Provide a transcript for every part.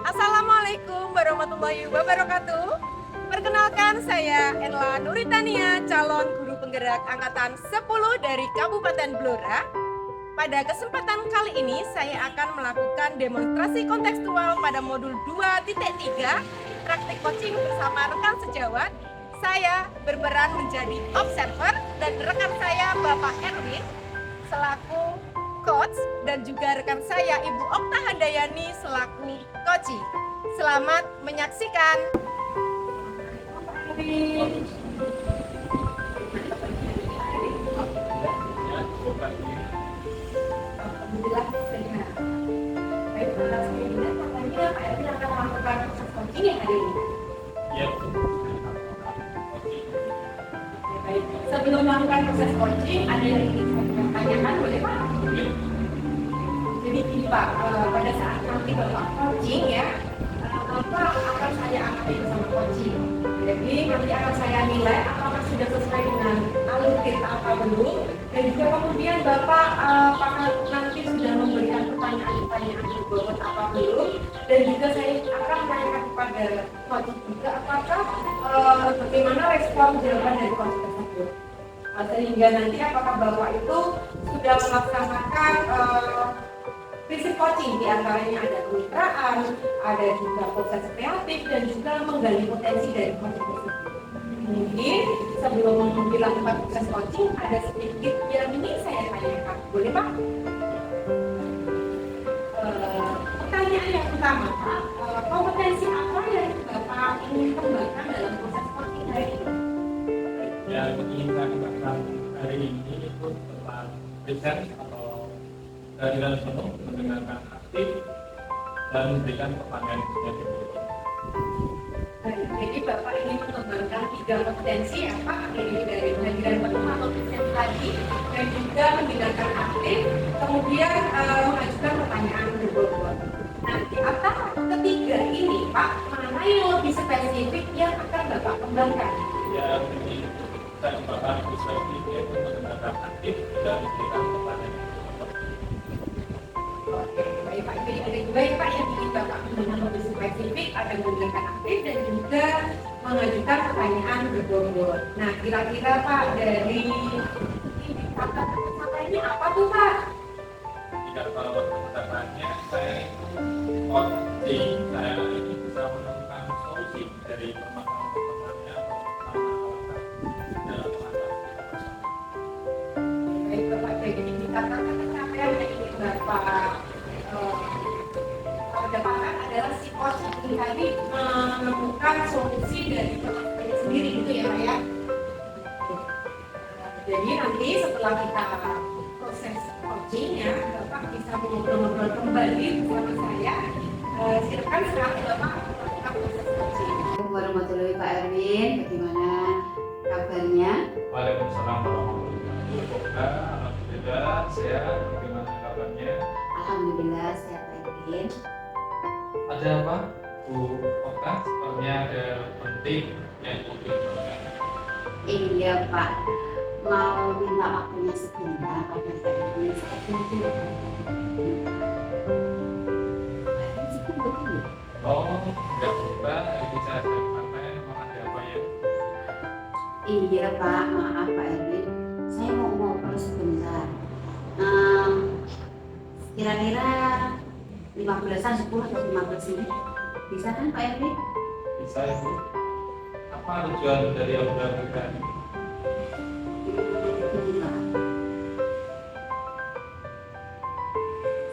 Assalamualaikum warahmatullahi wabarakatuh. Perkenalkan, saya Enla Nuritania, calon guru penggerak angkatan 10 dari Kabupaten Blora. Pada kesempatan kali ini, saya akan melakukan demonstrasi kontekstual pada modul 2.3, praktik coaching bersama rekan sejawat. Saya berperan menjadi observer dan rekan saya Bapak Erwin selaku coach dan juga rekan saya Ibu Okta Handayani selaku coach. Selamat menyaksikan. Alhamdulillah sehat. Baik, sebelumnya katanya Pak Erwin akan melakukan proses coaching ya hari ini. Ya. Baik, sebelum melakukan proses coaching ada yang ingin saya tanyakan, boleh Pak? Jadi gini Pak, pada saat nanti Bapak coaching ya, Bapak akan saya amati bersama coaching. Jadi nanti akan saya nilai apakah sudah sesuai dengan alur kita apa belum, dan juga kemudian Bapak apakah nanti sudah memberikan pertanyaan-pertanyaan berbobot apa belum, dan juga saya akan menanyakan kepada coaching juga apakah bagaimana respon jawaban dari coaching tersebut. Sehingga nanti apakah Bapak itu sudah melaksanakan prinsip coaching, diantaranya ada kemitraan, ada juga proses kreatif, dan juga menggali potensi dari coaching tersebut. Mungkin sebelum dilakukan proses coaching, ada sedikit yang ingin saya tanyakan. Boleh Pak? Pertanyaan yang pertama Pak, kompetensi apa yang Bapak ingin kembangkan dalam proses coaching hari ini? Yang ingin saya kembangkan hari ini itu tentang riset atau kehadiran penuh, mendengarkan aktif, dan memberikan pertanyaan yang diberikan. Jadi Bapak ingin mengembangkan 3 kompetensi ya Pak, yaitu dari kehadiran penuh atau riset tadi, dan juga mendengarkan aktif, kemudian mengajukan pertanyaan berbobot. Nah, di antara ketiga ini Pak, mana yang lebih spesifik yang akan Bapak kembangkan? Yang ingin saya kembangkan itu spesifik yaitu mendengarkan aktif dan memberikan pertanyaan. Oke, baik Pak. Jadi ada 2 ya Pak yang ingin Bapak kembangkan lebih spesifik, ada mendengarkan aktif dan juga mengajukan pertanyaan berbobot. Nah, kira-kira Pak dari indikator pencapaian ini apa tuh Pak? Jika kalau pertanyaannya saya coaching, saya ini bisa menemukan solusi dari permasalahan-permasalahannya dalam mengatasi. Baik Bapak, jadi indikator pencapaian yang ingin Bapak dapatkan adalah si coaching ini tadi menemukan solusi dari permasalahannya sendiri gitu ya Pak ya. Jadi nanti setelah kita proses coaching ya, Bapak bisa ngobrol-ngobrol kembali bersama saya. Silakan sekarang Bapak melakukan proses coaching. Assalamualaikum warahmatullahi Pak Erwin, bagaimana kabarnya? Waalaikumsalam warahmatullahi wabarakatuh. Alhamdulillah sehat. Bagaimana kabarnya? Alhamdulillah sehat Pak Erwin. Ada apa, Bu Okta? Sepertinya ada penting yang ingin disampaikan. Iya Pak, mau minta waktunya sebentar pada Pak Erwin. Saya tunggu. Pak Erwin sibuk betul ya? Oh, enggak berubah. Ini saya sedang santai. Memang ada apa ya? Iya Pak, maaf Pak Erwin, saya mau ngobrol sebentar. Kira-kira 15-an, 10 atau 15 menit bisa kan Pak Erwin? Bisa Ibu. Apa tujuan dari obrolan kita ini?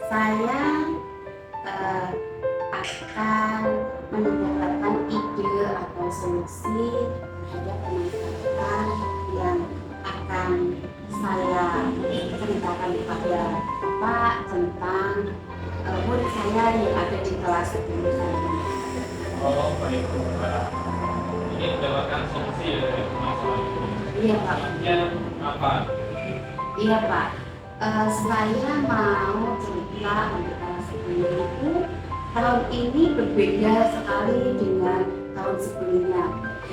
Saya akan mendapatkan ide atau solusi terhadap permasalahan yang akan saya ceritakan kepada Bapak tentang murid saya yang ada di kelas 10 saya. Oh, baik Bu. Ini mendapatkan solusi ya dari permasalahan ini. Iya Pak. Maksudnya apa? Iya Pak. Saya mau cerita untuk kelas 10 itu tahun ini berbeda sekali dengan tahun sebelumnya.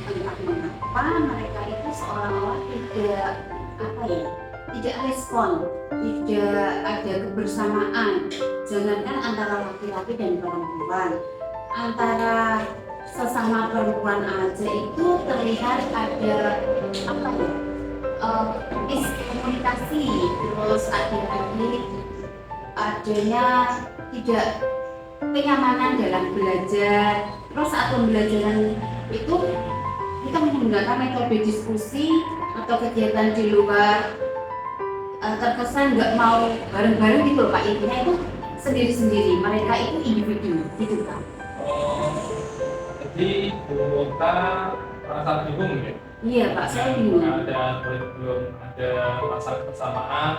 Entah mengapa mereka itu seolah-olah tidak respon, tidak ada kebersamaan. Jangankan antara laki-laki dan perempuan, antara sesama perempuan aja itu terlihat ada apa ya, miskomunikasi, terus ada lagi adanya tidak kenyamanan dalam belajar. Terus saat pembelajaran itu kita menggunakan metode diskusi atau kegiatan di luar, terkesan nggak mau bareng-bareng gitu loh Pak. Intinya itu sendiri-sendiri, mereka itu individu gitu kan. Jadi Bu Okta merasa bingung ya? Iya Pak, saya bingung. Belum ada rasa kebersamaan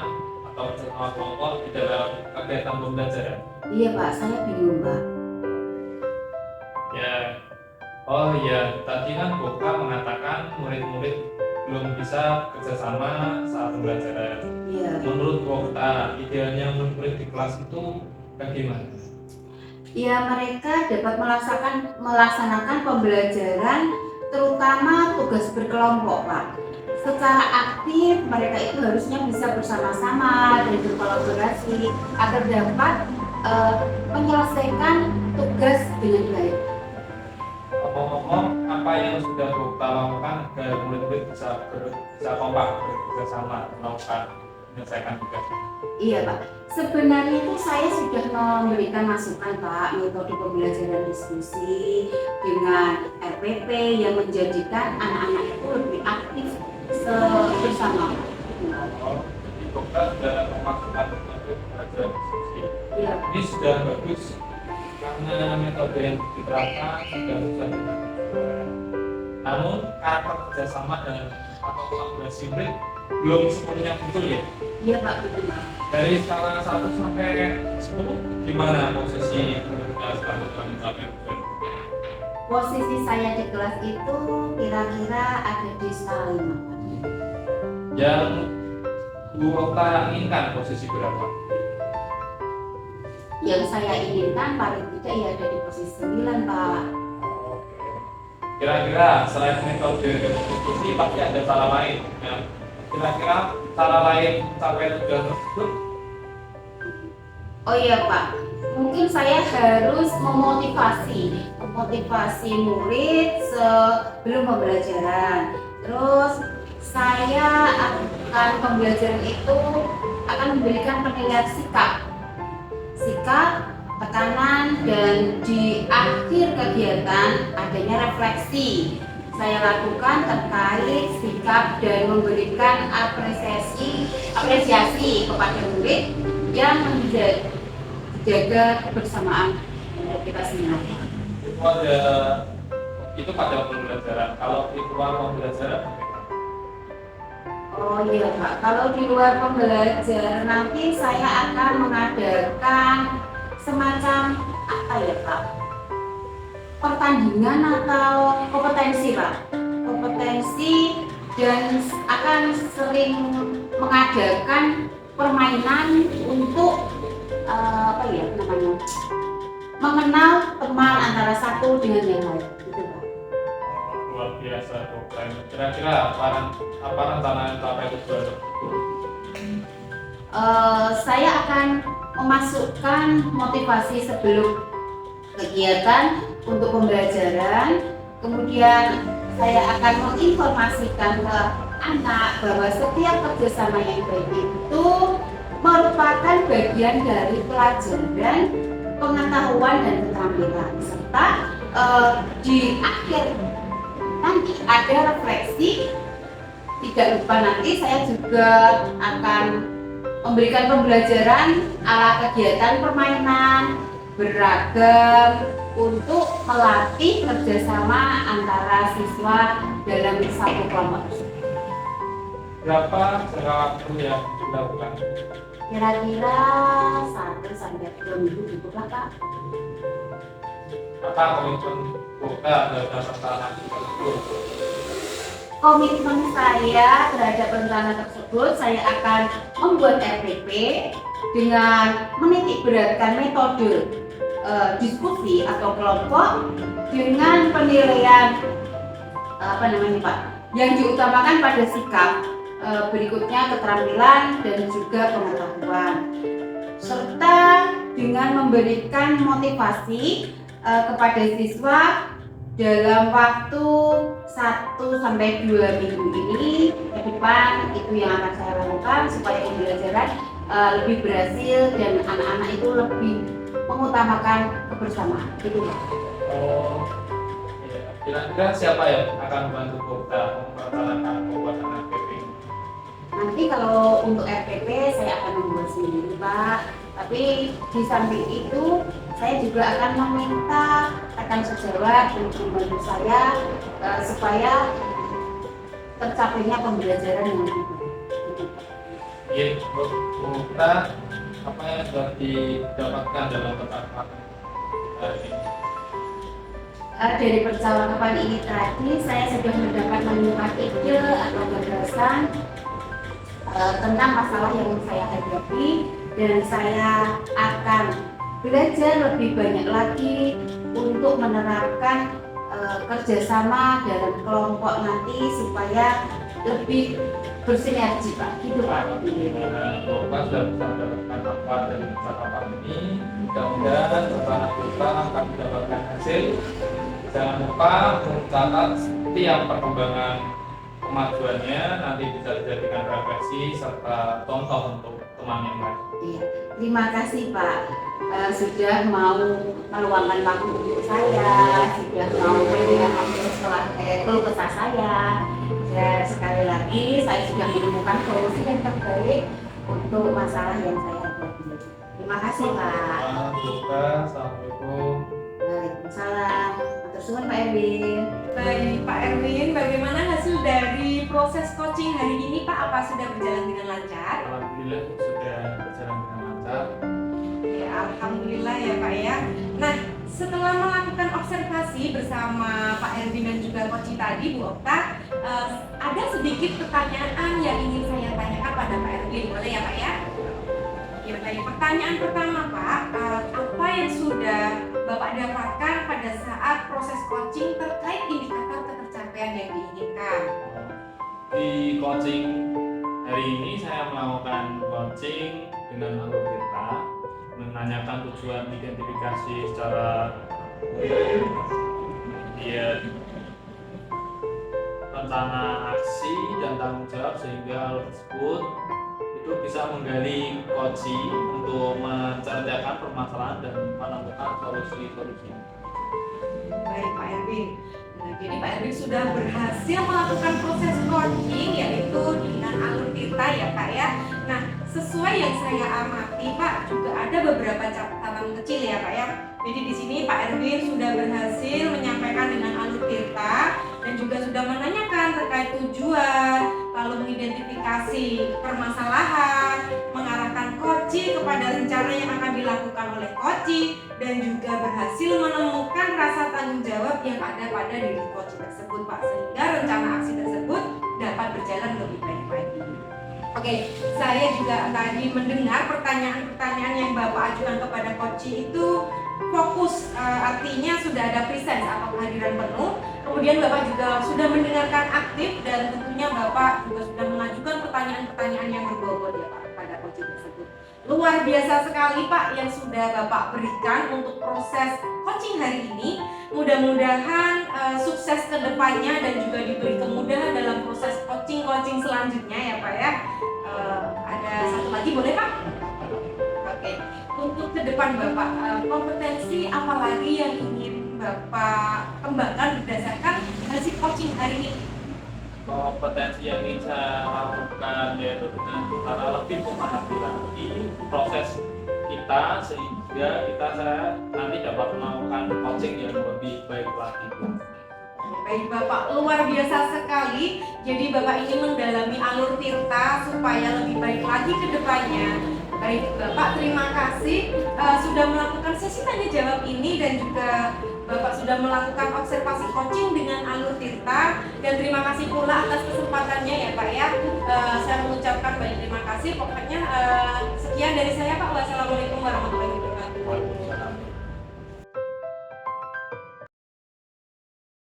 atau bersama kelompok di dalam kegiatan pembelajaran. Iya Pak, saya bingung Pak. Ya, oh ya, tadi kan Bu Okta mengatakan murid-murid belum bisa kerjasama saat pembelajaran. Iya. Menurut Bu Okta, idealnya murid-murid di kelas itu bagaimana? Ya, mereka dapat melaksanakan pembelajaran terutama tugas berkelompok Pak. Secara aktif mereka itu harusnya bisa bersama-sama dan berkolaborasi agar dapat menyelesaikan tugas dengan baik. Ngomong-ngomong, apa yang sudah Bu Okta lakukan agar murid-murid bisa kompak bekerjasama menyelesaikan tugas? Iya Pak, sebenarnya itu saya sudah memberikan masukan Pak, metode pembelajaran diskusi dengan RPP yang menjadikan anak-anak itu lebih aktif bersama. Oh, jadi Bu Okta sudah memasukkan metode pembelajaran diskusi. Iya. Ini sudah bagus karena metode yang diterapkan sudah dilakukan. Namun karakter kerjasama dan atau kolaborasi murid belum sepenuhnya muncul ya. Iya Pak, betul Pak. Dari skala 1 sampai 10, gimana posisi muridnya dalam mencapai tujuan? Posisi saya di kelas itu kira-kira ada di skala 5 Pak. Yang Bu Okta inginkan posisi berapa? Yang saya inginkan paling tidak ya ada di posisi 9 Pak. Kira-kira selain metode diskusi pasti ada cara lain ya. Kira-kira cara lain mencapai tujuan tersebut? Oh iya Pak, mungkin saya harus memotivasi murid sebelum pembelajaran. Terus saya akan pembelajaran itu akan memberikan penilaian sikap, tekanan, dan di akhir kegiatan adanya refleksi saya lakukan terkait sikap dan memberikan apresiasi kepada murid yang menjaga kebersamaan untuk kita semua. Itu pada pembelajaran. Kalau di luar pembelajaran bagaimana? Oh iya Pak, kalau di luar pembelajaran nanti saya akan mengadakan semacam apa ya Pak? Pertandingan atau kompetensi Pak, kompetensi, dan akan sering mengadakan permainan untuk apa ya namanya, mengenal teman antara satu dengan yang lain gitu Pak. Luar biasa Bu. Kira-kira apa rencana mencapai tujuan tersebut? Saya akan memasukkan motivasi sebelum kegiatan untuk pembelajaran, kemudian saya akan menginformasikan ke anak bahwa setiap kerjasama yang baik itu merupakan bagian dari pelajaran, pengetahuan, dan keterampilan, serta di akhir nanti ada refleksi. Tidak lupa nanti saya juga akan memberikan pembelajaran ala kegiatan permainan beragam untuk melatih kerjasama antara siswa dalam satu kelompok. Berapa jangka waktu yang dilakukan? Kira-kira 1 sampai 2 minggu cukup lah Pak. Apa komitmen Okta dalam rencana tersebut? Komitmen saya terhadap rencana tersebut, saya akan membuat RPP dengan menitik beratkan metode diskusi atau kelompok dengan penilaian apa namanya Pak, yang diutamakan pada sikap, berikutnya keterampilan dan juga pengetahuan. dengan memberikan motivasi kepada siswa dalam waktu 1-2 minggu ini ke depan. Itu yang akan saya lakukan supaya pembelajaran lebih berhasil dan anak-anak itu lebih mengutamakan kebersamaan. Gitu ya. Oh, iya. Kira-kira siapa yang akan membantu Kopda mempertahankan pembuatan RPP? Nanti kalau untuk RPP saya akan membuat sendiri Pak. Tapi di samping itu saya juga akan meminta rekan sejawat untuk membantu saya supaya tercapainya pembelajaran yang lebih baik. Iya, Kopda apa yang sudah didapatkan dalam pertemuan hari ini? Dari percakapan ini tadi saya sudah mendapat menemukan ide atau gagasan tentang masalah yang saya hadapi, dan saya akan belajar lebih banyak lagi untuk menerapkan kerjasama dalam kelompok nanti supaya lebih bersinergi Pak. Gitu Pak. Kopda sudah bisa mendapatkan manfaat dari percakapan ini. Mudah-mudahan pertemuan kita akan mendapatkan hasil. Jangan lupa mencatat setiap perkembangan kemajuannya, nanti bisa dijadikan referensi serta contoh untuk teman yang lain. Iya. Terima kasih Pak sudah mau meluangkan waktu untuk saya, sudah mau mendengarkan keluh kesah saya. Dan sekali lagi saya sudah menemukan solusi yang terbaik untuk masalah yang saya hadapi. Terima kasih Pak. Assalamualaikum. Waalaikumsalam. Matur suwun Pak Erwin. Baik Pak Erwin, bagaimana hasil dari proses coaching hari ini Pak? Apa sudah berjalan dengan lancar? Alhamdulillah sudah berjalan dengan lancar. Ya, alhamdulillah ya Pak ya. Nah, setelah melakukan observasi bersama Pak Erwin dan juga Koci tadi, Bu Okta, ada sedikit pertanyaan yang ingin saya tanyakan pada Pak Erwin, boleh ya Pak ya? Ya baik, pertanyaan pertama Pak, apa yang sudah Bapak dapatkan pada saat proses coaching terkait indikator ketercapaian yang diinginkan? Di coaching hari ini saya melakukan coaching dengan alur kita, menanyakan tujuan identifikasi secara kemudian rencana aksi dan tanggung jawab, sehingga alur tersebut itu bisa menggali coaching untuk menceritakan permasalahan dan menemukan solusi-solusi. Baik Pak Erwin. Nah, jadi Pak Erwin sudah berhasil melakukan proses coaching yaitu dengan alur tirta ya Pak ya. Nah, sesuai yang saya amati Pak, juga ada beberapa catatan kecil ya Pak ya. Jadi di sini Pak Erwin sudah berhasil menyampaikan dengan alur tirta dan juga sudah menanyakan terkait tujuan, lalu mengidentifikasi permasalahan, mengarahkan coaching kepada rencana yang akan dilakukan oleh coaching, dan juga berhasil menemukan rasa tanggung jawab yang ada pada diri coaching tersebut Pak, sehingga rencana aksi tersebut dapat berjalan lebih baik lagi. Oke, saya juga tadi mendengar pertanyaan-pertanyaan yang Bapak ajukan kepada coaching itu fokus, artinya sudah ada presence atau kehadiran penuh. Kemudian Bapak juga sudah mendengarkan aktif dan tentunya Bapak juga sudah mengajukan pertanyaan-pertanyaan yang berbobot ya Pak pada coaching tersebut. Luar biasa sekali Pak yang sudah Bapak berikan untuk proses coaching hari ini. Mudah-mudahan sukses ke depannya dan juga diberi kemudahan dalam proses coaching selanjutnya ya Pak ya. Ada satu lagi boleh Pak? Oke. Untuk ke depan Bapak, kompetensi apa lagi yang ingin Bapak kembangkan berdasarkan hasil coaching hari ini? Kompetensi yang ingin saya lakukan yaitu dengan cara lebih memahami lagi proses kita, sehingga saya nanti dapat melakukan coaching yang lebih baik lagi. Baik Bapak, luar biasa sekali. Jadi Bapak ingin mendalami alur tirta supaya lebih baik lagi ke depannya. Baik Bapak, terima kasih sudah melakukan sesi tanya jawab ini, dan juga Bapak sudah melakukan observasi coaching dengan alur tirta, dan terima kasih pula atas kesempatannya ya Pak ya. Saya mengucapkan banyak terima kasih. Pokoknya sekian dari saya Pak. Wassalamualaikum warahmatullahi wabarakatuh. Waalaikumsalam.